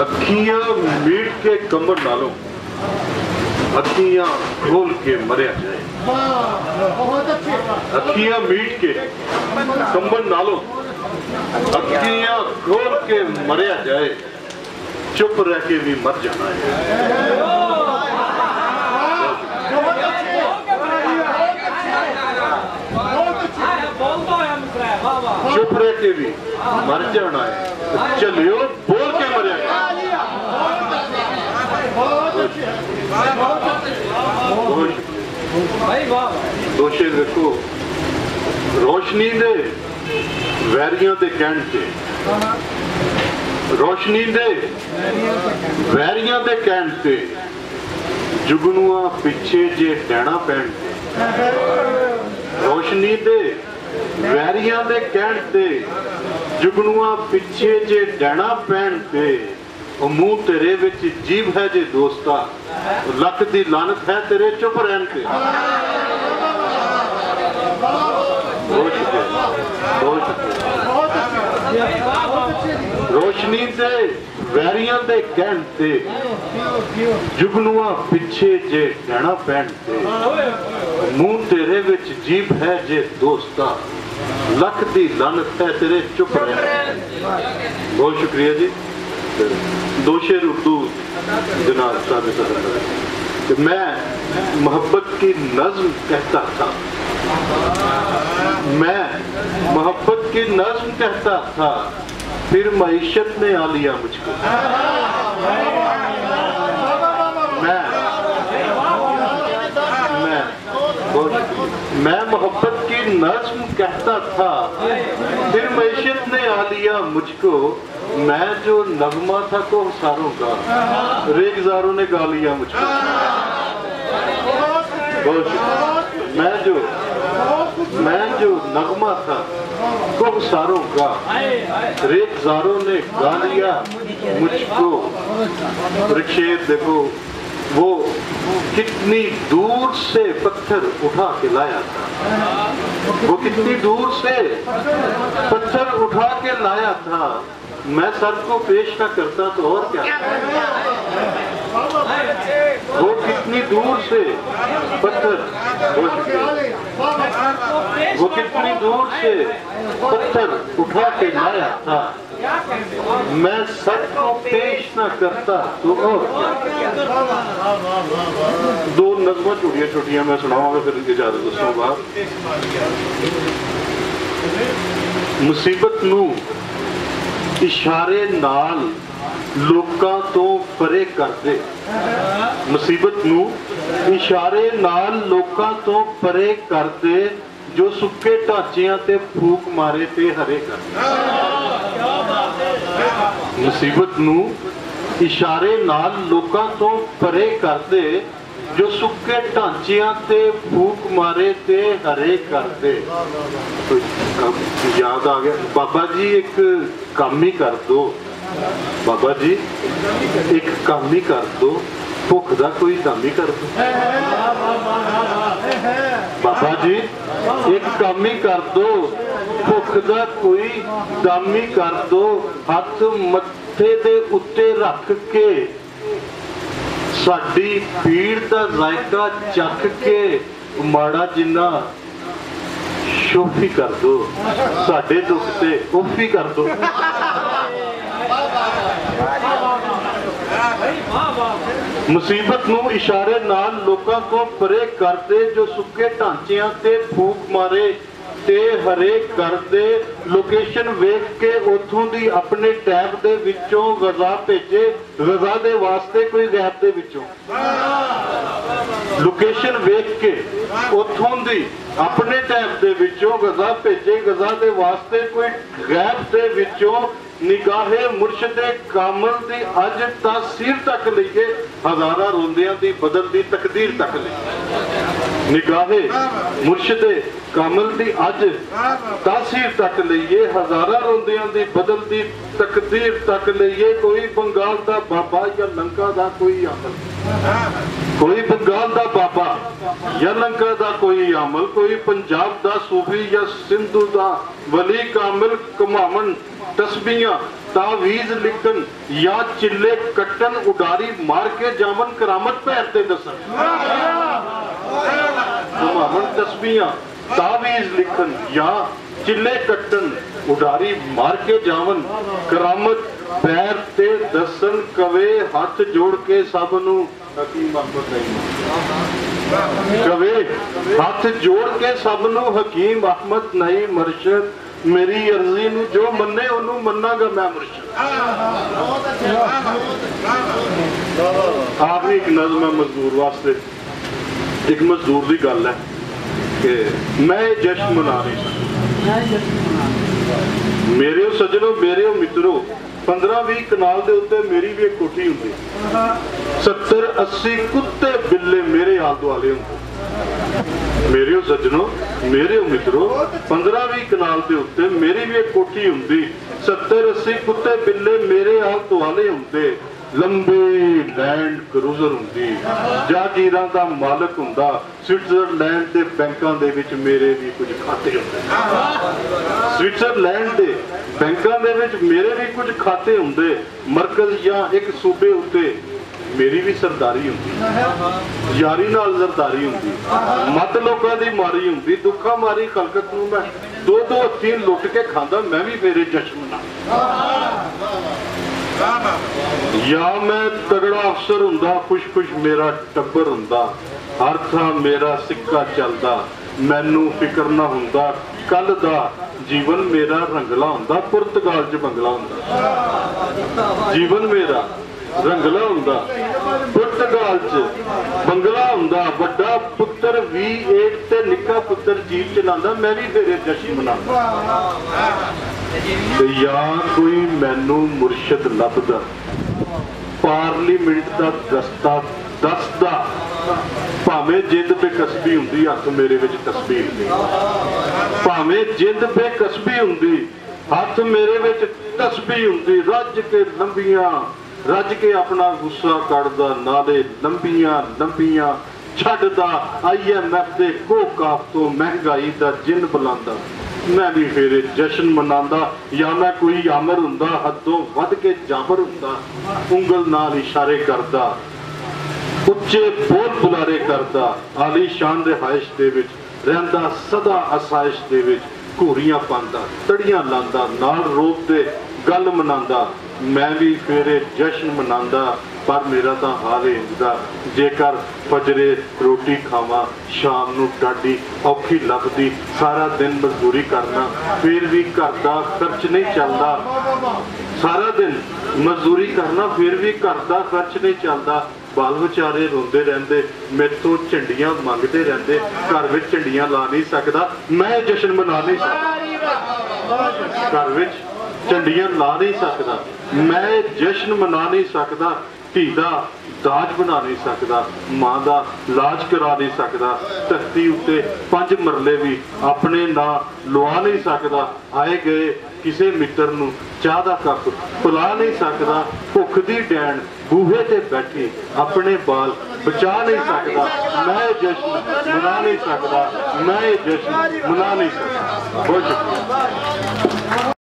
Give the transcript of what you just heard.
अखियां मीट के कंबन नालों अखियां खोल के मरिया जाए। अखियां मीट के कंबन नालों अखियां खोल के मरिया जाए, चुप रह के भी मर जाना है। चुप रह के भी मर जाना है, चलियो बोल के मर जाना। दोषे देखो, रोशनी दे वैरियां दे कहण ते, रोशनी दे वैरियां दे कहण ते, जुगनुआ पिछे जे डैना पैण ते। रोशनी दे वैरियां दे कहण ते, जुगनुआ पिछे जे डैना पैण ते, मुंह तेरे विच जीभ है जे दोस्ता, लख दी लानत है तेरे चुप रहन ते। रोशनी दे वैरियां दे कहण ते, जुगनुआ पिछे जे डैना पैण ते, मुंह तेरे विच जीभ है जे दोस्ता, लख दी लानत है तेरे चुप रहन। बहुत शुक्रिया जी। दो शेर उर्दू जनाब साहब। मैं मोहब्बत की नज्म कहता था, मैं मोहब्बत की नज्म कहता था, फिर मईशत ने आ लिया मुझको। मैं मोहब्बत की नज्म कहता था, फिर मईशत ने आ लिया मुझको। मैं जो नगमा था कोहसारों का, रेगजारों ने गा लिया मुझको। मैं जो नगमा था कोहसारों का, रेगजारों ने गा लिया मुझको। शेर देखो, वो कितनी दूर से पत्थर उठा के लाया था, वो कितनी दूर से पत्थर उठा के लाया था। मैं सर को पेश ना करता तो और क्या। वो कितनी दूर से पत्थर, वो कितनी दूर से पत्थर उठा के लाया था। मैं सर को पेश ना करता तो और क्या। दो नज़्मां छोटियां छोटियां मैं सुनाऊंगा, फिर इजाजत दसूंगा। मुसीबत नू इशारे नाल लोकां तो परे कर दे। मुसीबत नू इशारे नाल लोकां तो परे कर दे, जो सुक्के ढांचियां ते फूक मारे ते हरे कर दे। मुसीबत नू इशारे नाल लोकां तो परे कर दे, जो सुक्के ढांचियां ते फूक मारे ते हरे कर दे। तो याद आ गया, बाबा जी एक काम ही कर दो, बाबा जी एक काम ही कर दो, भुख दा कोई काम ही कर दो। बाबा जी एक काम ही कर दो, भुख दा कोई काम ही कर दो। हथ मत्थे दे उत्ते रख के, साडी पीड़ दा जायका चख के, माड़ा जिन्ना शोफी कर दो, साडे दुख ते उफी कर दो। मुसीबत नू इशारे नाल लोकां को परे कर दे, जो सुक्के ढांचियां ते फूक मारे ते हरे कर दे। लोकेशन वेख के उथों दी अपने टैब दे विचों गज़ा भेजे, गज़ा दे वास्ते कोई गैब दे विचों। लोकेशन वेख के उथों दी अपने टैब दे विचों गज़ा भेजे, गज़ा दे वास्ते कोई गैब दे विचों। निगाहे मुर्शदे कामल दी अज तासीर तक लईए, हज़ारा रोंदियां दी बदलदी तकदीर तक लईए। निगाहे मुर्शदे कामल दी अज तासीर तक लईए, हज़ारा रोंदियां दी बदलदी तकदीर तक लईए। कोई बंगाल दा बाबा या लंका दा कोई अमल, कोई बंगाल दा बाबा या लंका दा कोई अमल, कोई पंजाब दा सूफी या सिंधु दा वली कामिल, कमावन तस्बीहां तावीज लिखन या चिल्ले कट्टन उडारी मार के जावन करामत पैर ते दसन घुमावन तस्बीहां तावीज लिखन या चिल्ले कट्टन उडारी मार के जावन करामत पैर ते दसन कवे हाथ जोड़ के सब नू हकीम अहमद नहीं कवे हाथ जोड़ के सब नू हकीम अहमद नहीं मुर्शद मेरी अर्जी नू जो मन्ने ओनू मन्नागा मैं मुर्शद। आखिरी एक नज़म है मजदूर वास्ते। एक मजदूर की गल है कि मैं जश्न मना रही मेरे सज्जनों मेरे मित्रों 15-20 कनाल के उत्ते मेरी भी एक कोठी होंगी 70-80 कुत्ते बिल्ले मेरे आल दुआले होंगे मेरे सज्जनों मेरे मित्रों 15-20 कनाल के उत्ते मेरी भी एक कोठी होंगी 70-80 कुत्ते बिल्ले मेरे आल दुआले होंगे लंबी लैंड क्रूजर होंगी जागीरां दा मालक हुंदा स्विट्जरलैंड के बैंकों दे विच मेरे भी कुछ खाते होंदे स्विट्जरलैंड के बैंकों दे विच मेरे भी कुछ खाते होंदे मरकज या एक सूबे उत्ते मेरी भी सरदारी होंदी यारी नाल सरदारी होंदी मत लोकां दी मारी होंदी दुखा मारी खलकत नूं मैं दो हत्थी लुट के खांदा मैं भी फेरे जश्न मना या मैं तगड़ा अफसर हुंदा खुश खुश मेरा टब्बर हुंदा हर थां मेरा सिक्का चलदा मैनू फिक्र ना हुंदा कल दा जीवन मेरा रंगला हुंदा पुर्तगाल च बंगला हुंदा जीवन मेरा रंगला हुंदा पुर्तगाल च बंगला हुंदा वड्डा पुत्र V8 ते निक्का पुत्र जीप चलांदा मैं भी तेरे जश्न मनांदा या कोई मैनू मुर्शद लभदा पार्लीमेंट दा दस्ता दसदा भावें जिंद बेकसबी हुंदी हथ मेरे विच तस्बीह हुंदी भावें जिंद बेकसबी हुंदी हथ मेरे विच तस्बीह हुंदी रज के लंबियां रज के अपना गुस्सा कढ़दा नाले लंबियां लंबियां छड्डदा IMF दे कोकाफ तो महंगाई दा जिन बुलांदा मैं भी फेरे जश्न मनांदा या मैं कोई आमर हुंदा हदों वध के जामर हुंदा उंगल नाल इशारे करदा उच्चे बोल बुलारे करदा आलीशान रिहाइश दे विच रहिंदा सदा आसाइश दे विच घूरियां पांदा तड़ियां लांदा नाल रोप दे गल मनांदा मैं भी फेरे जश्न मनांदा पर मेरा तो हाल इंदा जेकर फजरे रोटी खावा शाम नू डाडी औखी लभदी सारा दिन मजदूरी करना फिर भी घर का खर्च नहीं चलता सारा दिन मजदूरी करना फिर भी घर का खर्च नहीं चलता बाल बचारे रोंदे रहंदे मेरे तो झंडियां मंगते रहंदे घर में झंडियां ला नहीं सकता मैं जश्न मना नहीं सकता घर में झंडियां ला नहीं सकता मैं जश्न मना नहीं सकता धी दा दाज बना नहीं सकता मां दा लाज करा नहीं सकता धरती उत्ते 5 मरले भी अपने ना लवा नहीं सकता आए गए किसी मित्र नूं चाह दा कप पिला नहीं सकता भुख दी डैन बूहे ते बैठी अपने बाल बचा नहीं सकता मैं जश्न मना नहीं सकता मैं जश्न मना नहीं सकता बहुत शुक्रिया।